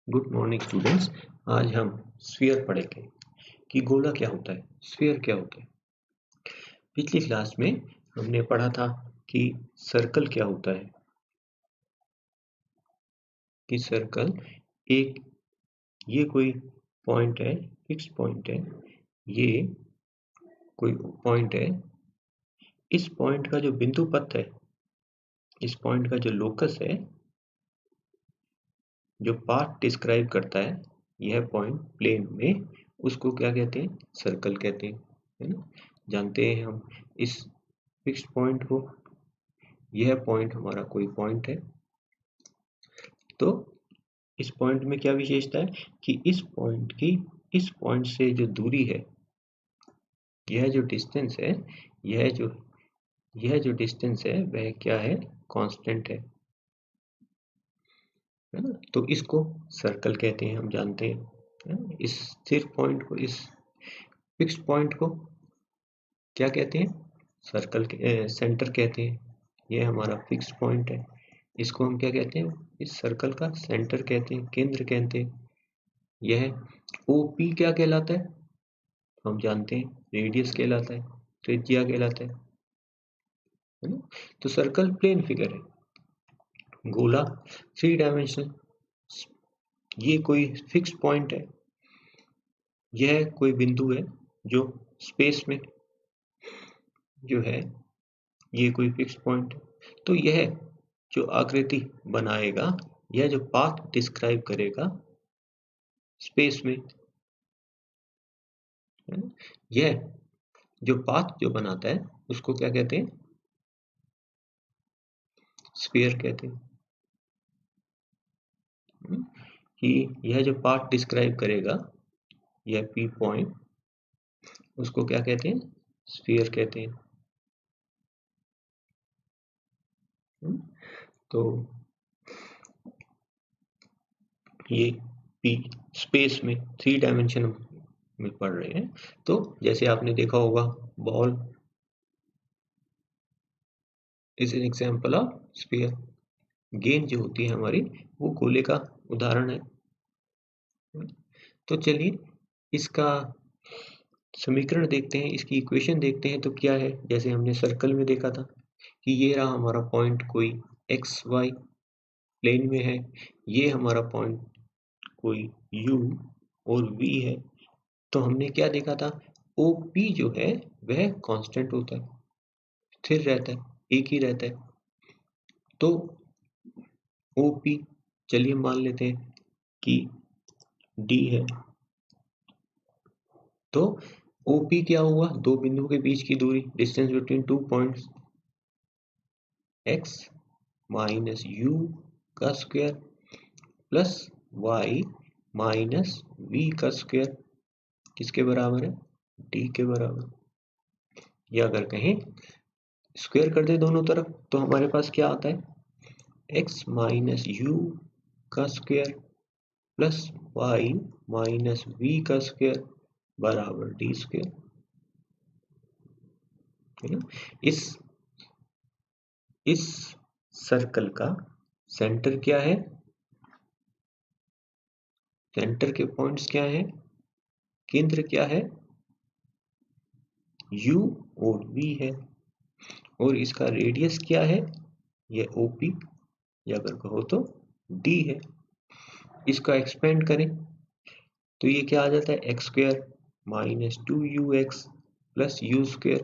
Good morning students. आज हम sphere पढ़ेंगे कि गोला क्या होता है, स्फीयर क्या होता है। पिछली क्लास में हमने पढ़ा था कि सर्कल क्या होता है, कि सर्कल एक ये कोई पॉइंट है, फिक्स पॉइंट है, ये कोई पॉइंट है। इस पॉइंट का जो बिंदु पथ है, इस पॉइंट का जो लोकस है, जो पाथ डिस्क्राइब करता है यह पॉइंट प्लेन में, उसको क्या कहते हैं, सर्कल कहते हैं, है ना। जानते हैं हम इस फिक्स पॉइंट को, यह पॉइंट हमारा कोई पॉइंट है। तो इस पॉइंट में क्या विशेषता है कि इस पॉइंट की इस पॉइंट से जो दूरी है, यह जो डिस्टेंस है, यह जो डिस्टेंस है वह क्या है, कांस्टेंट है ना। तो इसको सर्कल कहते हैं, हम जानते हैं, है ना? इस स्थिर पॉइंट को, इस फिक्स पॉइंट को क्या कहते हैं, सर्कल के सेंटर कहते हैं। यह हमारा फिक्स पॉइंट है, इसको हम क्या कहते हैं, इस सर्कल का सेंटर कहते हैं, केंद्र कहते हैं। यह OP क्या कहलाता है, हम जानते हैं, रेडियस कहलाता है, त्रिज्या कहलाता है ना। तो सर्कल प्लेन फिगर है, गोला 3 डायमेंशनल, ये कोई फिक्स पॉइंट है, यह कोई बिंदु है जो स्पेस में जो है, ये कोई फिक्स पॉइंट है। तो यह जो आकृति बनाएगा, यह जो पाथ डिस्क्राइब करेगा स्पेस में, है ना? यह जो पाथ जो बनाता है उसको क्या कहते हैं, स्फीयर कहते हैं। कि यह जो पाथ डिस्क्राइब करेगा, यह P पॉइंट, उसको क्या कहते हैं, स्फीयर कहते हैं। तो ये P स्पेस में 3 डायमेंशन में पढ़ रहे हैं। तो जैसे आपने देखा होगा, ball is an example of sphere. गेंद जो होती है हमारी, वो गोले का उदाहरण है। तो चलिए इसका समीकरण देखते हैं, इसकी इक्वेशन देखते हैं। तो क्या है, जैसे हमने सर्कल में देखा था कि ये रहा हमारा पॉइंट, कोई XY प्लेन में है, ये हमारा पॉइंट कोई U और V है। तो हमने क्या देखा था, OP जो है वह कांस्टेंट होता है, स्थिर रहता है, एक ही रहता है। तो OP चलिए मान लेते हैं कि D है। तो OP क्या हुआ, दो बिंदुओं के बीच की दूरी, distance between 2 points, x minus u का square plus y minus v का स्क्वायर किसके बराबर है, d के बराबर। या अगर कहें स्क्वायर कर दे दोनों तरफ, तो हमारे पास क्या आता है, x माइनस u का square plus y minus v का स्क्वायर बराबर d स्क्वायर, है ना। इस सर्कल का सेंटर क्या है, सेंटर के पॉइंट्स क्या है, केंद्र क्या है, U और V है, और इसका रेडियस क्या है, यह OP, या अगर कहो तो D है। इसका एक्सपेंड करें तो ये क्या आ जाता है, x square minus 2UX plus U square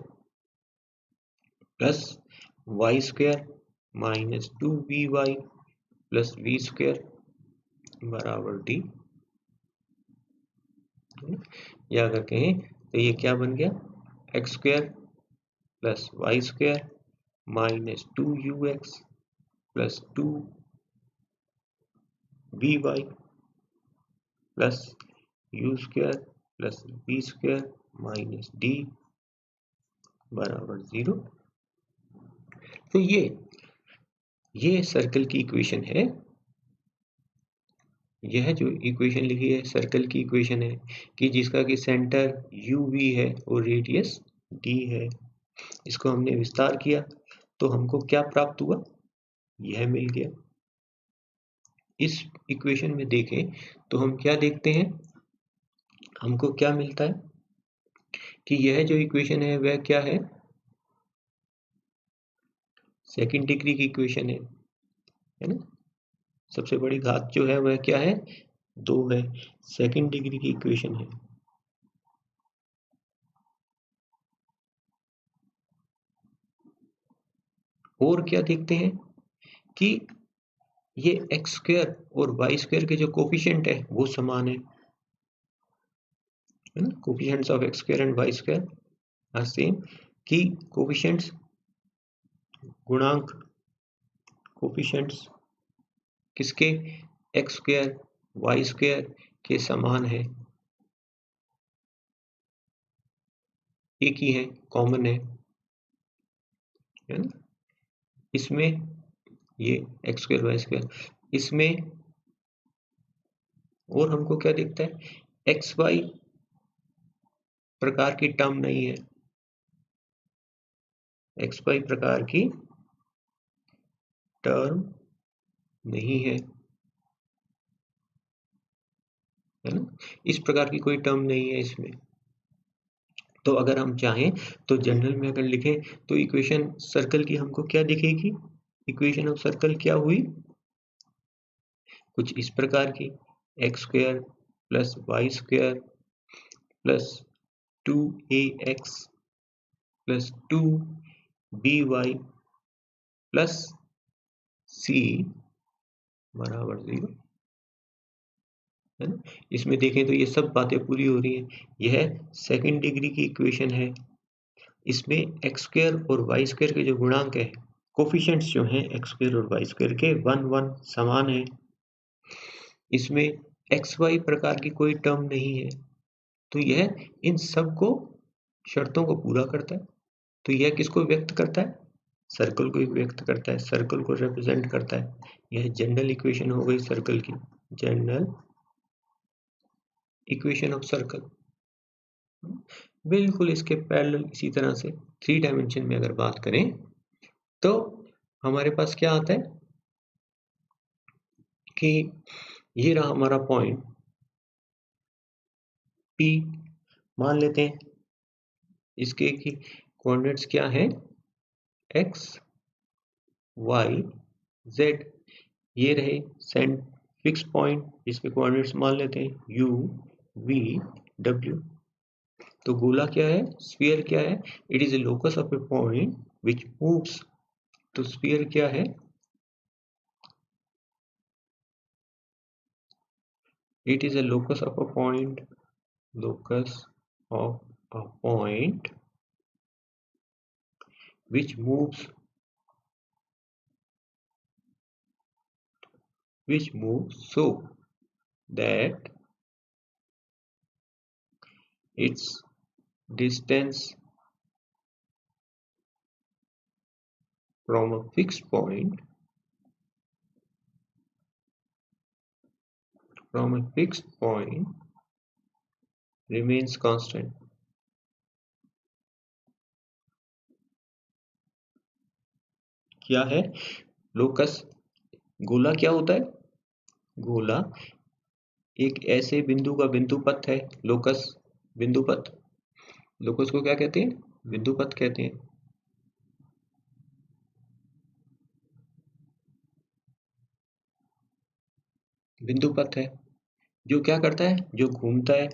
plus Y square minus 2VY plus V square बराबर D। या अगर कहें तो ये क्या बन गया, X square plus Y square minus 2UX plus 2VY plus U square plus V square minus D बराबर 0। तो ये सर्कल की इक्वेशन है, यह जो इक्वेशन लिखी है सर्कल की इक्वेशन है, कि जिसका कि सेंटर UV है और रेडियस D है। इसको हमने विस्तार किया तो हमको क्या प्राप्त हुआ, यह मिल गया। इस इक्वेशन में देखें तो हम क्या देखते हैं, हमको क्या मिलता है कि यह जो इक्वेशन है वह क्या है, सेकंड डिग्री की इक्वेशन है ना। सबसे बड़ी घात जो है वह क्या है, 2 है, सेकंड डिग्री की इक्वेशन है। और क्या देखते हैं कि ये एक्स स्क्वायर और वाई स्क्वायर के जो कोफिशिएंट है वो समान है ना। Coefficients of X square and Y square are same, कि कोफिशिएंट्स गुणांक कोफिशिएंट्स किसके, एक्स स्क्वायर वाई स्क्वायर के समान है, एक ही है, कॉमन है ना। इसमें ये एक्स स्क्वायर वाई स्क्वायर, इसमें और हमको क्या दिखता है, एक्स वाई प्रकार की टर्म नहीं है, एक्स वाई प्रकार की टर्म नहीं है ना। इस प्रकार की कोई टर्म नहीं है इसमें। तो अगर हम चाहें तो जनरल में अगर लिखें तो इक्वेशन सर्कल की हमको क्या दिखेगी, इक्वेशन ऑफ सर्कल क्या हुई, कुछ इस प्रकार की, X square plus Y square plus 2ax plus 2by plus c बराबर 0 है ना। इसमें देखें तो ये सब बातें पूरी हो रही हैं। यह सेकंड डिग्री की इक्वेशन है। इसमें एक्स स्क्वायर और वाई स्क्वायर के जो गुणांक है, कोफिशिएंट्स जो हैं एक्स स्क्वायर और वाई स्क्वायर के 1 1 समान है। इसमें एक्स वाई प्रकार की कोई टर्म नहीं है। तो यह इन सब को शर्तों को पूरा करता है। तो यह किसको व्यक्त करता है, सर्कल को व्यक्त करता है, सर्कल को रिप्रेजेंट करता है। यह जनरल इक्वेशन हो गई सर्कल की, जनरल इक्वेशन ऑफ सर्कल। बिल्कुल इसके पैरेलल इसी तरह से 3 डायमेंशन में अगर बात करें तो हमारे पास क्या आता है कि ये रहा हमारा पॉइंट P, मान लेते हैं इसके की कोऑर्डिनेट्स क्या है, x y z, ये रहे सेंट फिक्स पॉइंट, इसके कोऑर्डिनेट्स मान लेते हैं u v w। तो गोला क्या है, स्फीयर क्या है, it is a locus of A point which moves. तो स्फीयर क्या है, it is a locus of a point, locus of a point which moves so that its distance from a fixed point remains constant। क्या है locus, गोला क्या होता है, गोला एक ऐसे बिंदु का बिंदुपथ है, लोकस बिंदुपथ, लोकस को क्या कहते हैं, बिंदुपथ कहते हैं। बिंदुपथ है जो क्या करता है, जो घूमता है।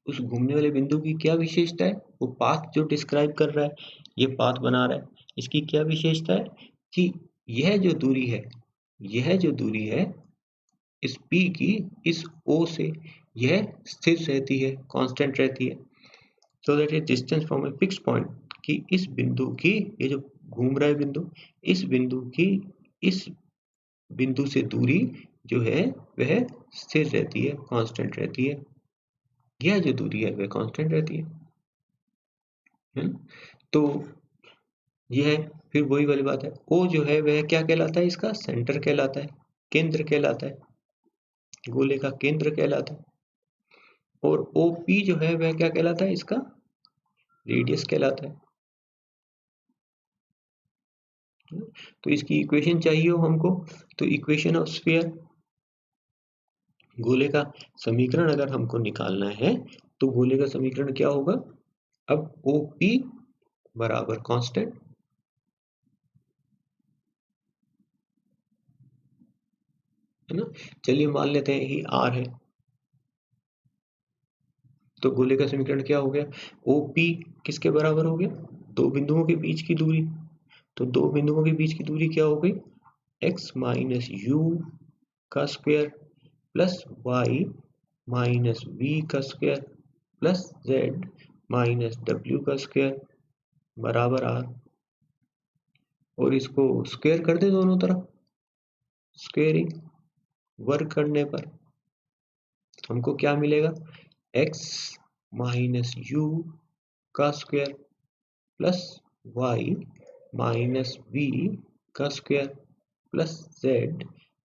उस घूमने वाले बिंदु की क्या विशेषता है, वो पाथ जो डिस्क्राइब कर रहा है, ये पाथ बना रहा है, इसकी क्या विशेषता है कि यह जो दूरी है, यह जो दूरी है इस P की इस O से यह स्थिर रहती है, कांस्टेंट रहती है। So that is distance from a fix point, कि इस बिंदु की, ये जो घूम रहा है बिंदु, इस बिंदु की इस बिंदु से दूरी जो है वह स्थिर रहती है, कांस्टेंट रहती है। यह जो दूरी है वह कांस्टेंट रहती है ना? तो यह फिर वही वाली बात है, O जो है वह क्या कहलाता है, इसका सेंटर कहलाता है, केंद्र कहलाता है, गोले का केंद्र कहलाता है। और OP जो है वह क्या कहलाता है, इसका रेडियस कहलाता है। तो इसकी इक्वेशन चाहिए हो हमको, तो इक्वेशन ऑफ स्फीयर गोले का समीकरण अगर हमको निकालना है तो गोले का समीकरण क्या होगा? अब OP बराबर कांस्टेंट, है ना। चलिए मान लेते हैं कि R है, तो गोले का समीकरण क्या हो गया? OP किसके बराबर हो गया? दो बिंदुओं के बीच की दूरी। तो दो बिंदुओं के बीच की दूरी क्या हो गई? x माइनस यू का square plus y minus v का square plus z minus w का स्क्वायर बराबर r। और इसको स्क्वायर कर दे दोनों तरफ, स्क्वेयरिंग वर्क करने पर हमको क्या मिलेगा? x माइनस यू का square plus y minus v का square plus z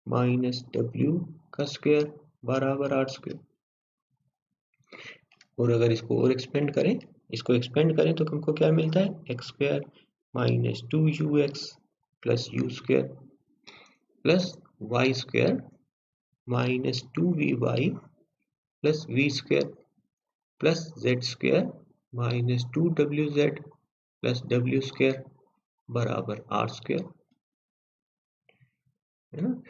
minus w का स्क्वायर बराबर r स्क्वायर। और अगर इसको और एक्सपेंड करें, तो हमको क्या मिलता है? X square minus 2ux plus U square plus Y square minus 2vy plus V square plus Z square minus 2wz plus w square बराबर r स्क्वायर, है ना।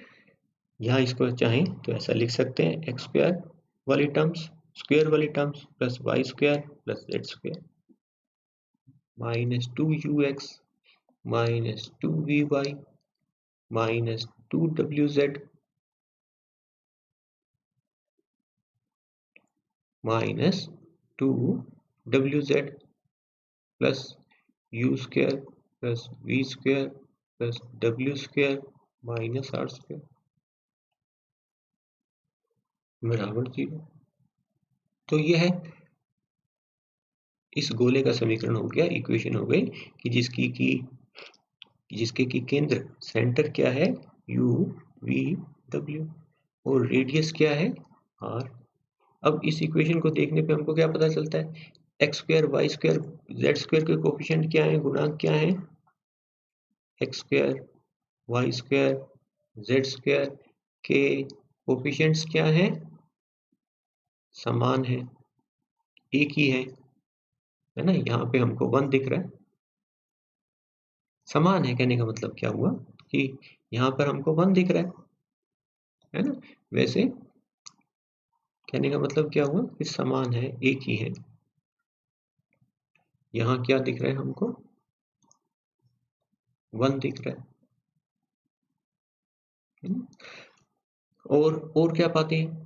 यहाँ इसको चाहें तो ऐसा लिख सकते हैं, एक्स स्क्वायर वाली टर्म्स, स्क्वायर वाली terms plus Y square plus Z square minus 2ux minus 2vy minus 2wz minus 2wz plus u square plus v square plus w square minus r square बराबर 0। तो यह है इस गोले का समीकरण हो गया, इक्वेशन हो गई कि जिसके की केंद्र सेंटर क्या है? u v w और रेडियस क्या है? r। अब इस इक्वेशन को देखने पे हमको क्या पता चलता है? X square Y square Z square के कोफिशिएंट क्या है, गुणांक क्या है? X square Y square Z square के कोफिशिएंट्स क्या है? समान है, एक ही है ना। यहाँ पे हमको 1 दिख रहा है, समान है कहने का मतलब क्या हुआ कि यहाँ पर हमको 1 दिख रहा है ना। वैसे कहने का मतलब क्या हुआ कि समान है, एक ही है। यहाँ क्या दिख रहा है हमको? 1 दिख रहा है। और क्या पाते हैं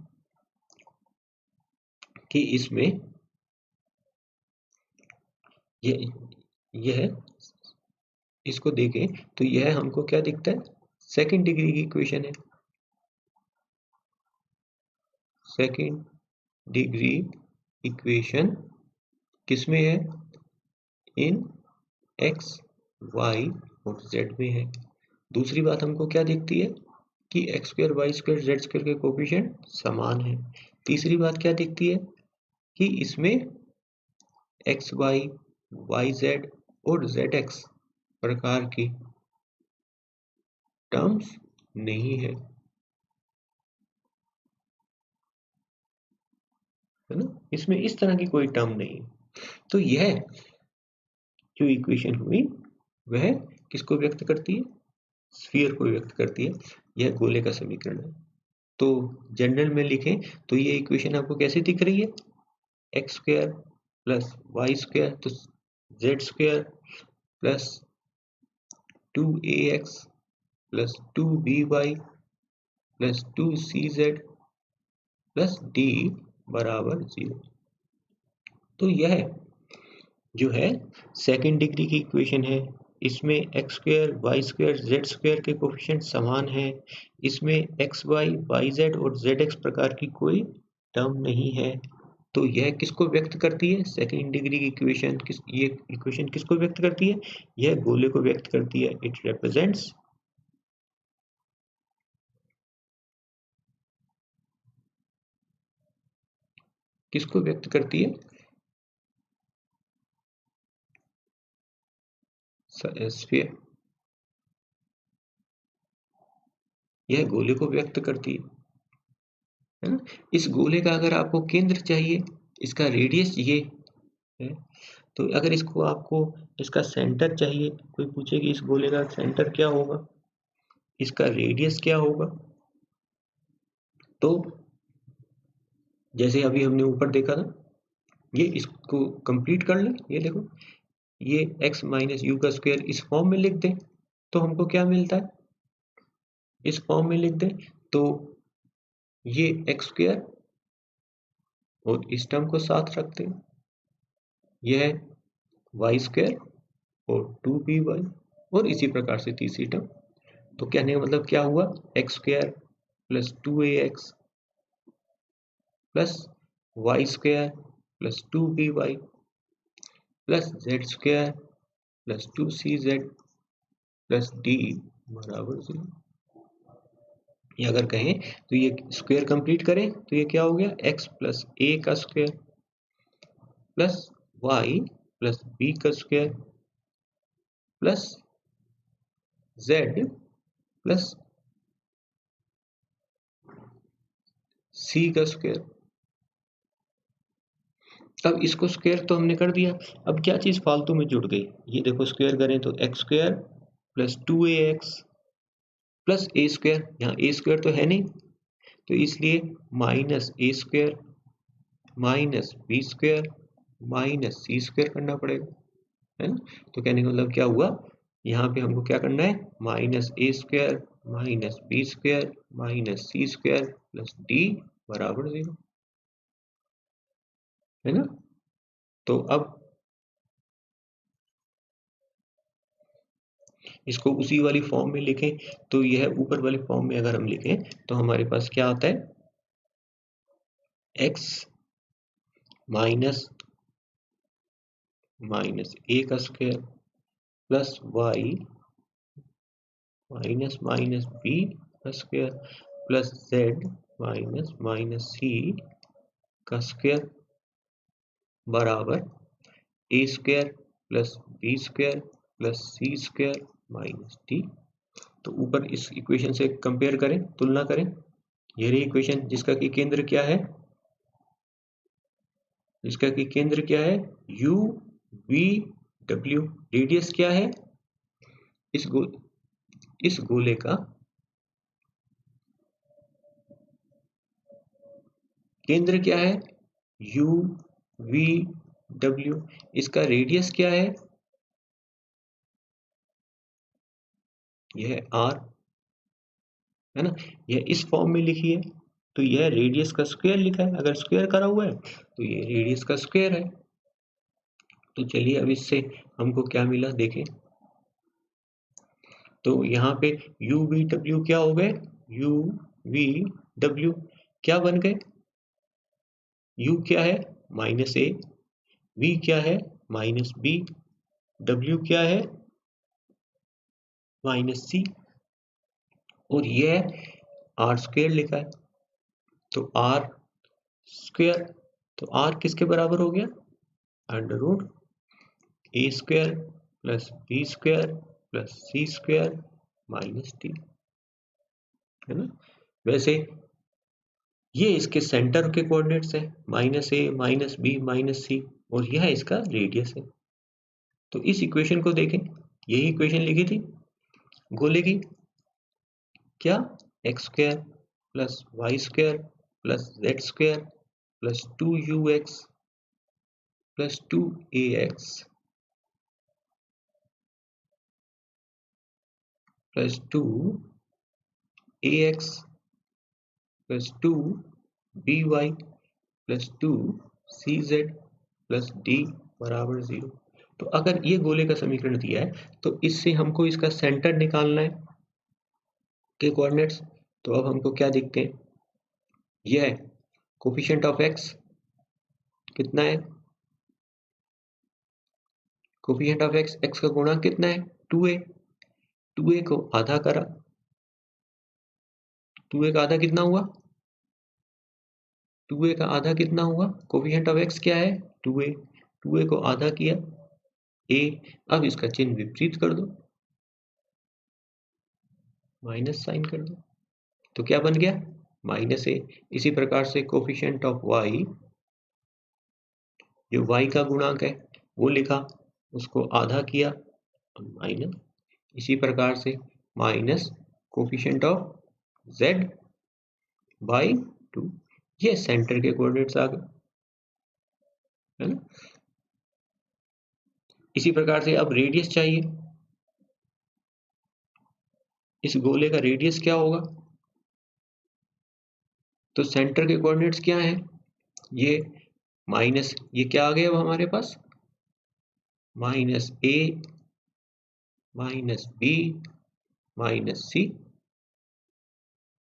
कि इसमें यह इसको देखें तो यह हमको क्या दिखता है? सेकंड डिग्री की इक्वेशन है। सेकंड डिग्री इक्वेशन किसमें है? इन एक्स वाई और जेड में है। दूसरी बात हमको क्या दिखती है कि X square Y square Z square के कोफिशिएंट समान है। तीसरी बात क्या दिखती है कि इसमें एक्स वाई वाई जेड और जेड एक्स प्रकार की टर्म्स नहीं है ना। इसमें इस तरह की कोई टर्म नहीं। तो यह जो इक्वेशन हुई वह किसको व्यक्त करती है? स्फीयर को व्यक्त करती है। यह गोले का समीकरण है। तो जनरल में लिखें तो ये इक्वेशन आपको कैसे दिख रही है? X square plus Y square तो z square plus 2ax plus 2by plus 2cz plus d बराबर 0। तो यह जो है सेकंड डिग्री की इक्वेशन है। इसमें X square Y square Z square के कोफिशिएंट समान है। इसमें एक्स वाई वाई जेड और जेड एक्स प्रकार की कोई टर्म नहीं है। तो यह किसको व्यक्त करती है? सेकंड डिग्री की इक्वेशन ये इक्वेशन किसको व्यक्त करती है? यह गोले को व्यक्त करती है। इट रिप्रेजेंट्स किसको व्यक्त करती है? स्फीयर। यह गोले को व्यक्त करती है। है ना। इस गोले का अगर आपको केंद्र चाहिए, इसका रेडियस ये है, तो अगर इसको आपको इसका सेंटर चाहिए, कोई पूछे कि इस गोले का सेंटर क्या होगा, इसका रेडियस क्या होगा, तो जैसे अभी हमने ऊपर देखा था, ये इसको कंप्लीट कर ले, ये देखो, ये x माइनस यू का स्क्वायर इस फॉर्म में लिख दें तो हमको क्या मिलता है, इस फॉर्म में लिख दें तो ये एक्स स्क्वायर और इस टर्म को साथ रखते हैं, यह है वाई स्क्वायर और 2by और इसी प्रकार से तीसरी टर्म। तो कहने का मतलब क्या हुआ, X square plus 2ax plus Y square plus 2by plus Z square plus 2cz plus D बराबर 0। ये अगर कहें तो ये स्क्वायर कंप्लीट करें तो ये क्या हो गया, x प्लस ए का square plus Y plus B का square plus z plus C का स्क्वायर। अब इसको स्क्वायर तो हमने कर दिया, अब क्या चीज फालतू में जुड़ गई, ये देखो स्क्वायर करें तो x square plus 2ax plus a square, यहाँ ए स्क्वायर तो है नहीं तो इसलिए minus a square minus b square minus c square करना पड़ेगा, है ना। तो कहने का मतलब क्या हुआ, यहाँ पे हमको क्या करना है, minus a square minus b square minus c square plus D बराबर 0, है ना। तो अब इसको उसी वाली फॉर्म में लिखें, तो यह ऊपर वाली फॉर्म में अगर हम लिखें तो हमारे पास क्या आता है, x माइनस माइनस ए का square plus y minus minus b का square plus z minus minus c का स्क्वायर बराबर a square plus b square plus c square minus d. तो ऊपर इस इक्वेशन से कंपेयर करें, तुलना करें, ये रही इक्वेशन जिसका कि केंद्र क्या है, इसका कि केंद्र क्या है, u v w, रेडियस क्या है, इस गोले का केंद्र क्या है, u v w, इसका रेडियस क्या है, यह r, है ना। यह इस फॉर्म में लिखी है तो यह रेडियस का स्क्वायर लिखा है, अगर स्क्वायर करा हुआ है तो ये रेडियस का स्क्वायर है। तो चलिए अब इससे हमको क्या मिला देखें, तो यहाँ पे u v w क्या हो गए, u v w क्या बन गए, u क्या है माइनस ए, v क्या है माइनस बी, w क्या है माइनस सी, और यह आर स्क्वायर लिखा है, तो आर स्क्वायर, तो आर किसके बराबर हो गया, under root a square plus b square plus c square minus d, है ना। वैसे ये इसके सेंटर के कोऑर्डिनेट्स है, minus a minus b minus c, और यह इसका रेडियस है। तो इस इक्वेशन को देखें, यही इक्वेशन लिखी थी गोले की, क्या, X square plus Y square plus Z square plus 2ux plus 2ax plus 2ax plus 2by plus 2cz plus d बराबर 0। तो अगर ये गोले का समीकरण दिया है तो इससे हमको इसका सेंटर निकालना है के कोऑर्डिनेट्स। तो अब हमको क्या दिखते हैं, यह कोफिशिएंट ऑफ x कितना है, कोफिशिएंट ऑफ x, x का गुणा कितना है 2a, 2a को आधा करा, 2a का आधा कितना हुआ, 2a का आधा कितना हुआ, कोफिशिएंट ऑफ x क्या है 2a, 2a को आधा किया a, अब इसका चिन्ह विपरीत कर दो, माइनस साइन कर दो, तो क्या बन गया माइनस ए। इसी प्रकार से कोफिशिएंट ऑफ वाई, जो वाई का गुणांक है वो लिखा, उसको आधा किया माइनस, इसी प्रकार से minus coefficient of Z by 2, ये सेंटर के कोऑर्डिनेट्स आ गए, है ना। इसी प्रकार से अब रेडियस चाहिए, इस गोले का रेडियस क्या होगा, तो सेंटर के कोऑर्डिनेट्स क्या हैं, ये माइनस, ये क्या आ गया अब हमारे पास, minus a minus b minus सी,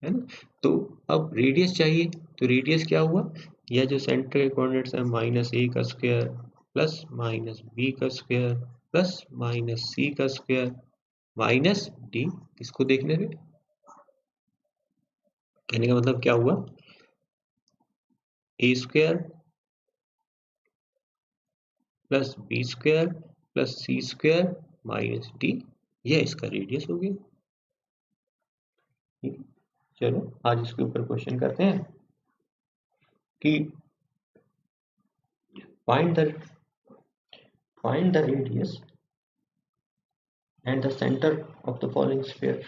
है ना। तो अब रेडियस चाहिए, तो रेडियस क्या हुआ, यह जो सेंटर के कोऑर्डिनेट्स है माइनस ए का स्क्वायर प्लस माइनस बी का स्क्वायर प्लस माइनस सी का स्क्वायर माइनस डी, इसको देखने पे कहने का मतलब क्या हुआ, a square plus b square plus c square minus d, यह इसका रेडियस हो गया। ठीक है, चलो आज इसके ऊपर क्वेश्चन करते हैं कि find the radius and the center of the following sphere।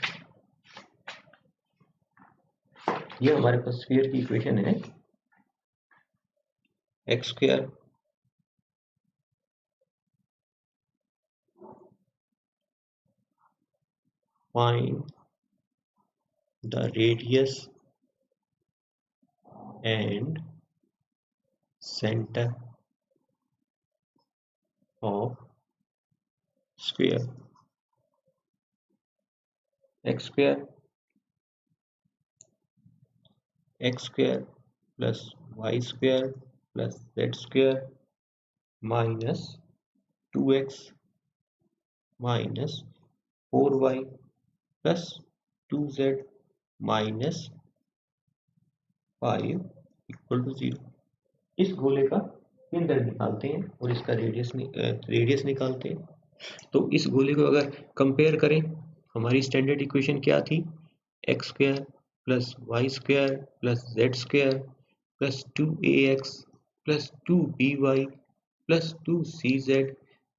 ये हमारे पास स्फीयर की इक्वेशन है, x square find the radius and center of sphere। X square plus Y square plus Z square minus 2x minus 4y plus 2z minus 5 equal to 0। इस गोले का केंद्र निकालते हैं और इसका रेडियस निकालते हैं। तो इस गोले को अगर कंपेयर करें, हमारी स्टैंडर्ड इक्वेशन क्या थी, X square plus Y square plus Z square plus 2ax plus 2by plus 2cz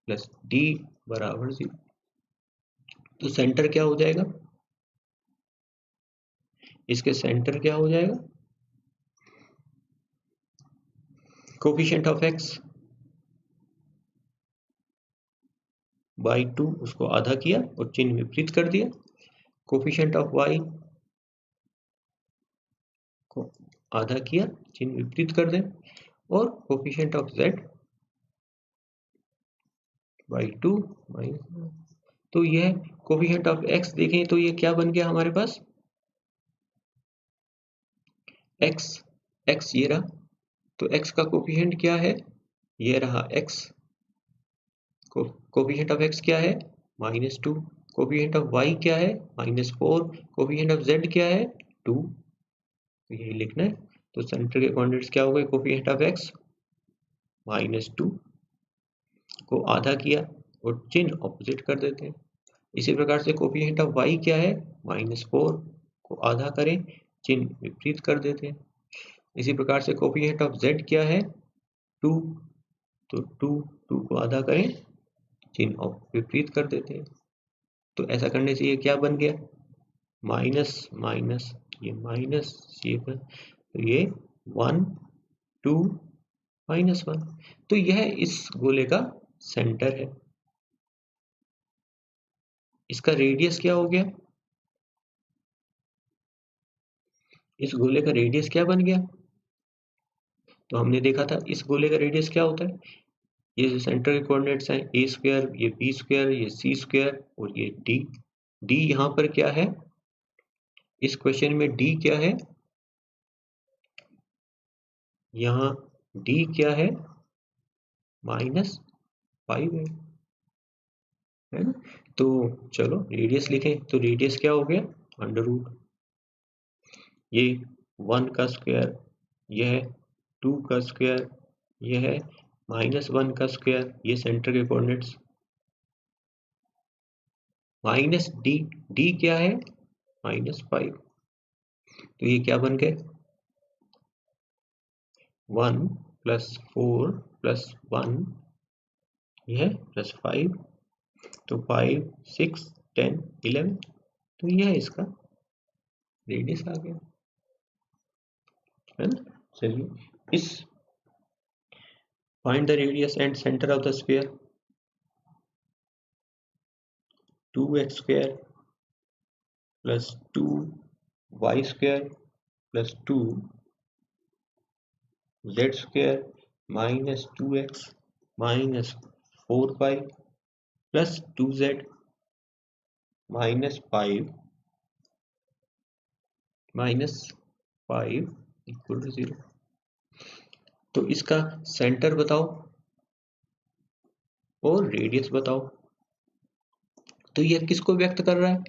plus D बराबर 0। तो सेंटर क्या हो जाएगा, इसके सेंटर क्या हो जाएगा, कोफिशिएंट ऑफ एक्स बाई 2, उसको आधा किया और चिन्ह विपरीत कर दिया, कोफिशिएंट ऑफ वाई को आधा किया चिन्ह विपरीत कर दें, और coefficient of Z by 2 minus, तो यह कोफिशिएंट ऑफ एक्स देखें तो ये क्या बन गया हमारे पास, एक्स ये रहा, तो एक्स का कोफिशिएंट क्या है, ये रहा एक्स, कोफिशिएंट ऑफ एक्स क्या है -2, कोफिशिएंट ऑफ वाई क्या है -4, कोफिशिएंट ऑफ जेड क्या है 2, तो यही लिखना है। तो सेंटर के कोऑर्डिनेट्स क्या हो गए, कोफिशिएंट ऑफ एक्स -2 को आधा किया और चिन्ह ऑपोजिट कर देते हैं। इसी प्रकार से कोफिशिएंट ऑफ वाई क्या है -4 को आधा करें, चिन्ह विपरीत कर देते हैं। इसी प्रकार से कोफिशिएंट ऑफ जेड क्या है 2, तो 2 को आधा करें, चिन्ह विपरीत कर देते हैं। तो ऐसा करने से ये क्या बन गया, माइनस माइनस, ये माइनस ये पर, तो ये 1 2 -1, तो यह इस गोले का सेंटर है। इसका रेडियस क्या हो गया, इस गोले का रेडियस क्या बन गया, तो हमने देखा था इस गोले का रेडियस क्या होता है, ये जो सेंटर के कोऑर्डिनेट्स हैं ए स्क्वायर, ये बी स्क्वायर, ये सी स्क्वायर और ये डी यहाँ पर क्या है, इस क्वेश्चन में डी क्या है, यहाँ डी क्या है -5 है ना। तो चलो रेडियस लिखें, तो रेडियस क्या हो गया √, ये 1 का स्क्वायर, यह 2 का स्क्वायर, यह है -1 का स्क्वायर, ये सेंटर के कोऑर्डिनेट्स माइनस डी क्या है -5, तो ये क्या बन गए 1 + 4 + 1 यह +5 तो 5 6 10 11 तो यह है इसका रेडियस आ गया है ना। चलिए इस find the radius and centre of the sphere 2x² + 2y² + 2z² - 2x - 4y + 2z - 5 = 0। तो इसका सेंटर बताओ और रेडियस बताओ। तो यह किसको व्यक्त कर रहा है?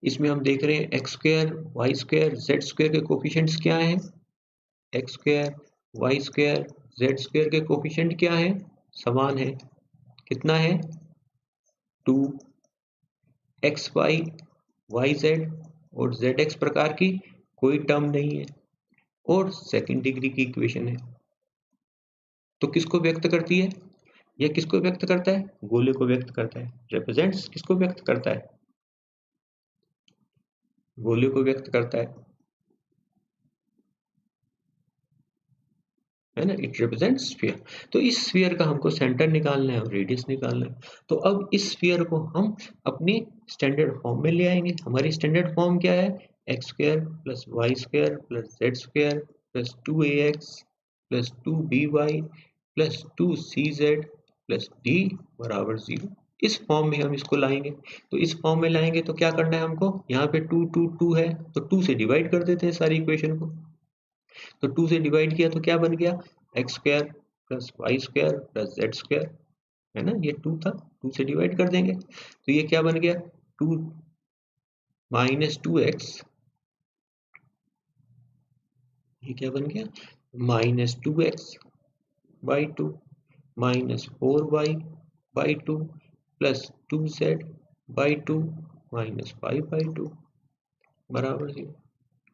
इसमें हम देख रहे हैं x², y² z² के कोफिशिएंट्स क्या हैं? x², y² z² के कोफिशिएंट क्या है? समान है। कितना है 2 xy yz और zx प्रकार की कोई टर्म नहीं है और सेकंड डिग्री की इक्वेशन है। तो किसको व्यक्त करती है? यह किसको व्यक्त करता है? गोले को व्यक्त करता है। रिप्रेजेंट्स किसको व्यक्त करता है? गोले को व्यक्त करता है ना। It represents sphere. तो इस स्फीयर का हमको सेंटर निकालना है और रेडियस निकालना है। तो अब इस स्फीयर को हम अपनी स्टैंडर्ड फॉर्म में ले आएंगे। हमारी स्टैंडर्ड फॉर्म क्या है? x² + y² + z² + 2ax + 2by + 2cz + d = 0। इस फॉर्म में हम इसको लाएंगे। तो इस फॉर्म में लाएंगे तो क्या करना है हमको? यहाँ पे 2 2 2 है तो 2 से डिवाइड कर देते हैं सारी इक्वेशन को। तो 2 से डिवाइड किया तो क्या बन गया x² + y² + z² है ना। ये 2 था 2 से डिवाइड कर देंगे तो ये क्या बन गया 2 - 2x ये क्या बन गया -2x by 2 - 4y/2 + 2z by 2 - 5/2 = 0।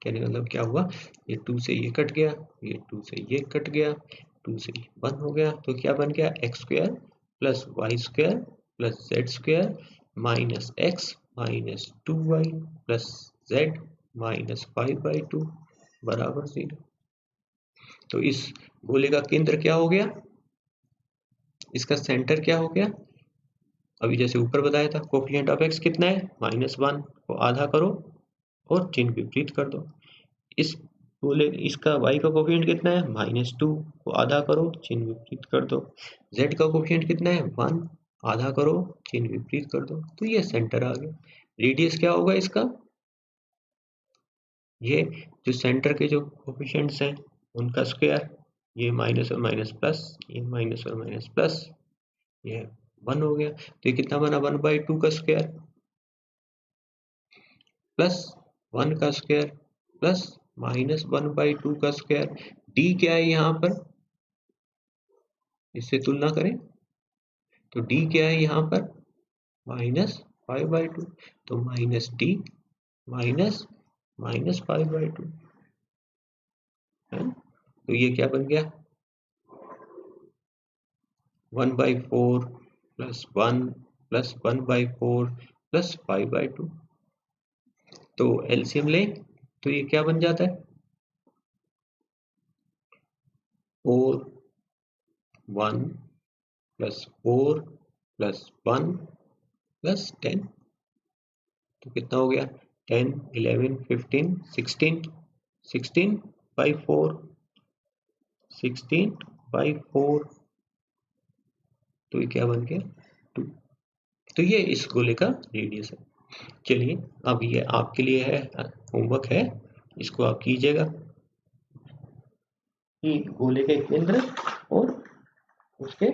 कहने का मतलब क्या हुआ? ये 2 से ये कट गया, ये 2 से ये कट गया, 2 से 1 हो गया तो क्या बन गया x² + y² + z² - x - 2y + z - 5/2 = 0। तो इस गोले का केंद्र क्या हो गया? इसका सेंटर क्या हो गया? अभी जैसे ऊपर बताया था कोफिशिएंट ऑफ x कितना है -1 को आधा करो और चिन्ह विपरीत कर दो। इस बोले इसका y का कोफिशिएंट कितना है -2 को आधा करो चिन्ह विपरीत कर दो। z का कोफिशिएंट कितना है 1 आधा करो चिन्ह विपरीत कर दो। तो ये सेंटर आ गया। रेडियस क्या होगा इसका? ये जो सेंटर के जो कोफिशिएंट्स हैं उनका स्क्वायर, ये माइनस और माइनस प्लस, ये माइनस और माइनस प्लस, ये 1 हो गया। तो ये कितना बना 1/2 का स्क्वायर प्लस 1 का स्क्वायर प्लस -1/2 का स्क्वायर। डी क्या है यहाँ पर? इससे तुलना करें तो डी क्या है यहाँ पर -5/2 तो -d माइनस -5/2 है। तो ये क्या बन गया 1/4 + 1 + 1/4 + 5/2। तो एलसीएम लें तो ये क्या बन जाता है 4 1 + 4 + 1 + 10 तो कितना हो गया 10 11 15 16 16/4 16/4 तो ये क्या बन गया 2। तो ये इस गोले का रेडियस है। चलिए अब ये आपके लिए है होमवर्क है, इसको आप कीजिएगा कि गोले के केंद्र और उसके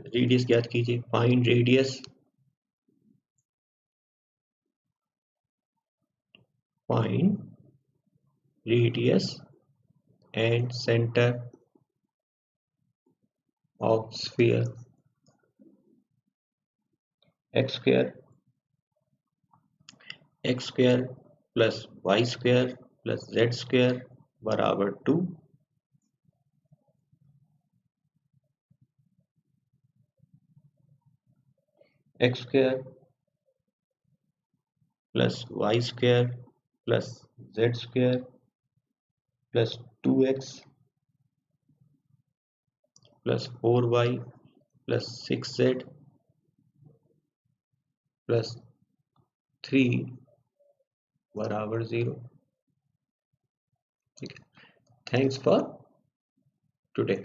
रेडियस ज्ञात कीजिए। Find radius and centre of sphere x² plus Y square plus Z square बराबर 2, X square plus Y square plus Z square plus 2x plus 4y plus 6z plus 3 बराबर 0। ठीक है, थैंक्स फॉर टुडे।